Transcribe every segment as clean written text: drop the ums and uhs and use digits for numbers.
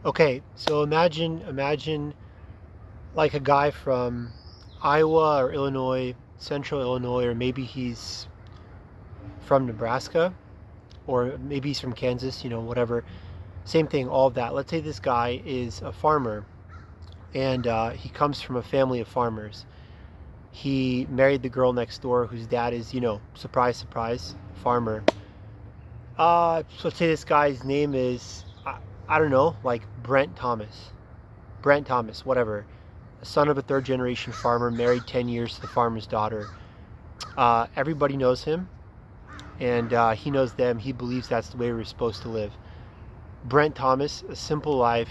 Okay, so imagine like a guy from Iowa or Illinois, central Illinois, or maybe he's from Nebraska, or maybe he's from Kansas, whatever. Same thing, all of that. Let's say this guy is a farmer and he comes from a family of farmers. He married the girl next door whose dad is, surprise, surprise, farmer. So let's say this guy's name is, I don't know, like Brent Thomas. Brent Thomas, whatever. A son of a third generation farmer, married 10 years to the farmer's daughter. Everybody knows him, and he knows them. He believes that's the way we're supposed to live. Brent Thomas, a simple life.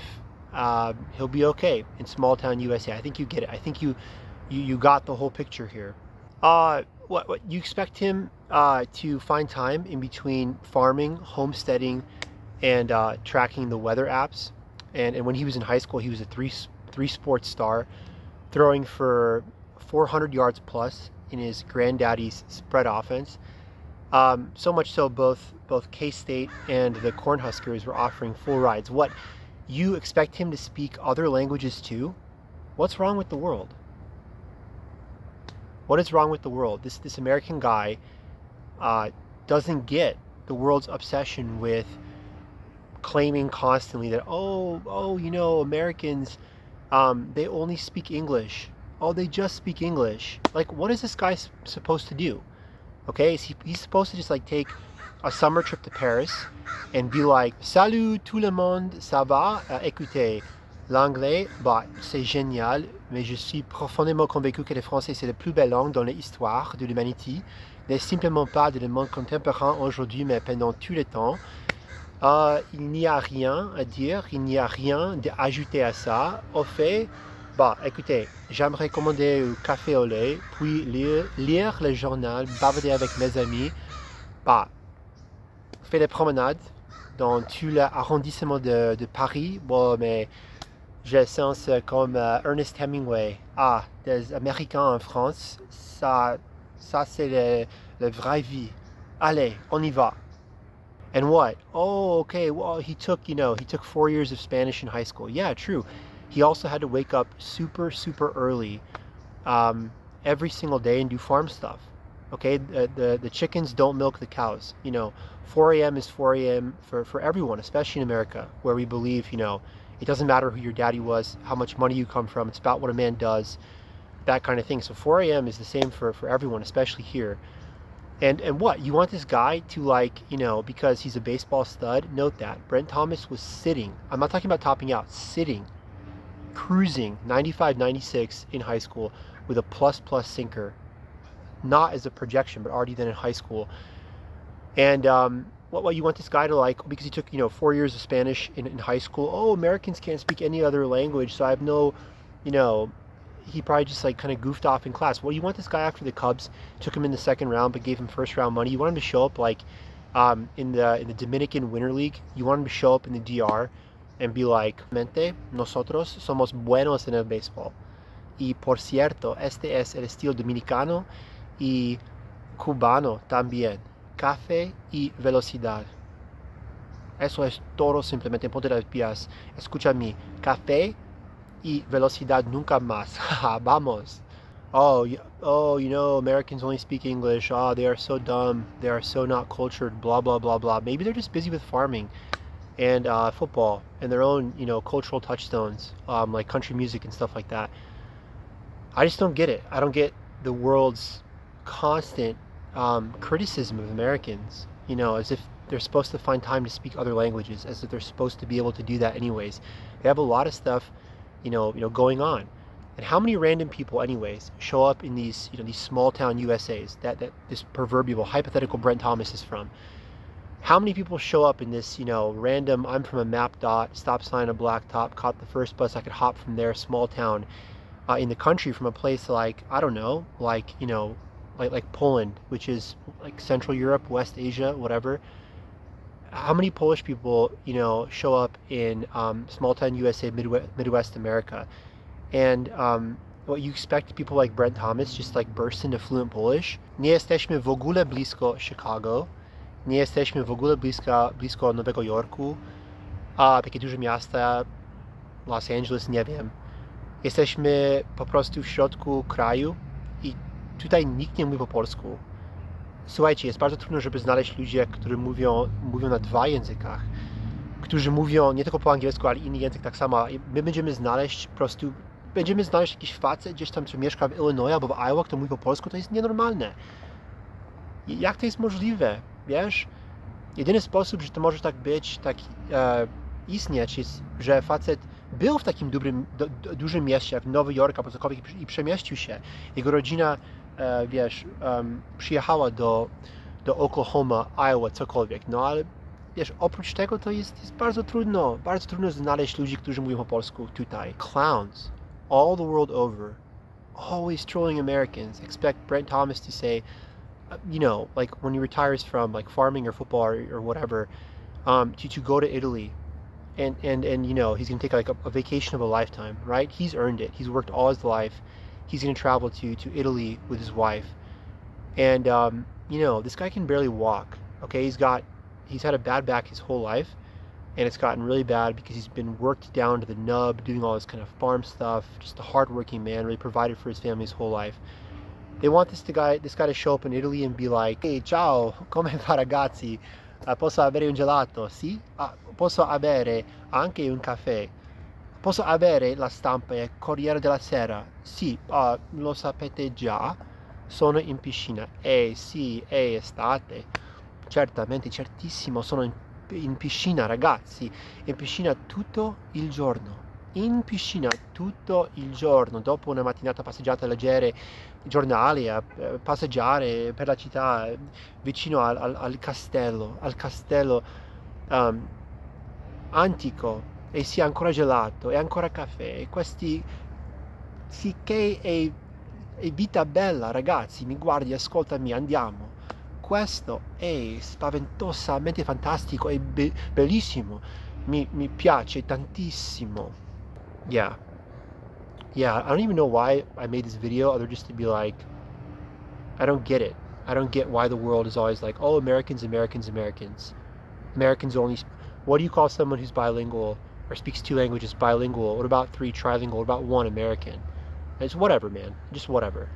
He'll be okay in small town USA. I think you get it. I think you got the whole picture here. What you expect him to find time in between farming, homesteading, and tracking the weather apps. And when he was in high school, he was a three sports star, throwing for 400 yards plus in his granddaddy's spread offense. So much so, both K-State and the Cornhuskers were offering full rides. What, you expect him to speak other languages too? What's wrong with the world? What is wrong with the world? This American guy uh, doesn't get the world's obsession with claiming constantly that Americans, they only speak English. Oh, they just speak English. Like, what is this guy supposed to do? Okay, he's supposed to just like take a summer trip to Paris and be like, Salut tout le monde, ça va? Écoutez, l'anglais, bah, c'est génial, mais je suis profondément convaincu que le français c'est la plus belle langue dans l'histoire de l'humanité. N'est simplement pas de le monde contemporain aujourd'hui, mais pendant tout le temps. Il n'y a rien à dire, il n'y a rien d'ajouter à ça. Au fait, bah, écoutez, j'aimerais commander un café au lait, puis lire le journal, bavarder avec mes amis, bah, faire des promenades dans tout l'arrondissement de Paris. Bon, mais je sens comme Ernest Hemingway. Ah, des Américains en France, ça c'est la vraie vie. Allez, on y va. And what? Oh, okay. Well, he took 4 years of Spanish in high school. Yeah, true. He also had to wake up super, super early every single day and do farm stuff. Okay, the chickens don't milk the cows. 4 a.m. is 4 a.m. for everyone, especially in America, where we believe, it doesn't matter who your daddy was, how much money you come from. It's about what a man does, that kind of thing. So 4 a.m. is the same for everyone, especially here. And what? You want this guy to because he's a baseball stud? Note that. Brent Thomas was sitting. I'm not talking about topping out, sitting, cruising 95, 96 in high school with a plus plus sinker. Not as a projection, but already then in high school. And what you want this guy to because he took, 4 years of Spanish in high school. Oh, Americans can't speak any other language, so I have no, you know, he probably just like kind of goofed off in class. Well, you want this guy after the Cubs took him in the second round, but gave him first round money. You want him to show up like in the Dominican Winter League. You want him to show up in the DR and be like, "Mente, nosotros somos buenos en el béisbol. Y por cierto, este es el estilo dominicano y cubano también. Café y velocidad. Eso es todo simplemente. Ponte las pilas. Escucha mi café y velocidad nunca más. Vamos. Oh, Americans only speak English. Oh, they are so dumb. They are so not cultured. Blah blah blah blah. Maybe they're just busy with farming and football and their own, cultural touchstones, like country music and stuff like that. I just don't get it. I don't get the world's constant criticism of Americans. As if they're supposed to find time to speak other languages, as if they're supposed to be able to do that anyways. They have a lot of stuff, going on. And how many random people, anyways, show up in these small town USAs that this proverbial hypothetical Brent Thomas is from? How many people show up in this, random? I'm from a map dot, stop sign, a blacktop, caught the first bus I could hop from there, small town, in the country, from a place like I don't know, like Poland, which is like Central Europe, West Asia, whatever. How many Polish people, show up in small town USA, Midwest America, and what you expect people like Brent Thomas just like burst into fluent Polish? Nie jesteśmy w ogóle blisko Chicago, nie jesteśmy w ogóle blisko Nowego Jorku, takie duże miasta. Los Angeles, nie wiem. Jesteśmy po prostu w środku kraju i tutaj nikt nie mówi po polsku. Słuchajcie, jest bardzo trudno, żeby znaleźć ludzi, którzy mówią na 2 językach, którzy mówią nie tylko po angielsku, ale inny język tak samo. My będziemy znaleźć jakiś facet gdzieś tam, który mieszka w Illinois albo w Iowa, kto mówi po polsku, to jest nienormalne. Jak to jest możliwe, wiesz? Jedyny sposób, że to może tak być, tak istnieć, jest, że facet był w takim dużym mieście, jak Nowy Jork albo cokolwiek i przemieścił się. Jego rodzina, wiesz, przyjechała do Oklahoma, Iowa, cokolwiek. No ale wiesz, oprócz tego to jest bardzo trudno znaleźć ludzi, którzy mówią po polsku tutaj. Clowns, all the world over, always trolling Americans. Expect Brent Thomas to say, you know, like when he retires from like farming or football or whatever, to go to Italy and you know, he's gonna take like a vacation of a lifetime, right? He's earned it. He's worked all his life. He's gonna travel to Italy with his wife, and you know, this guy can barely walk. Okay, he's had a bad back his whole life, and it's gotten really bad because he's been worked down to the nub, doing all this kind of farm stuff. Just a hardworking man, really provided for his family his whole life. They want this guy to show up in Italy and be like, hey, ciao, come va ragazzi? Posso avere un gelato? Sì? Posso avere anche un caffè? Posso avere la stampa e il Corriere della Sera? Sì, lo sapete già? Sono in piscina. Sì, è estate. Certamente, certissimo, sono in piscina, ragazzi. In piscina tutto il giorno. In piscina tutto il giorno, dopo una mattinata passeggiata a leggere i giornali, a passeggiare per la città vicino al castello antico, e sia ancora gelato e ancora caffè, e questi sì che è vita bella, ragazzi, mi guardi, ascoltami, andiamo. Questo è spaventosamente fantastico e bellissimo, mi piace tantissimo. Yeah, I don't even know why I made this video, other just to be like, I don't get it. I don't get why the world is always like, oh, Americans only. What do you call someone who's bilingual or speaks 2 languages bilingual? What about 3 trilingual? What about 1 American? It's whatever, man. Just whatever.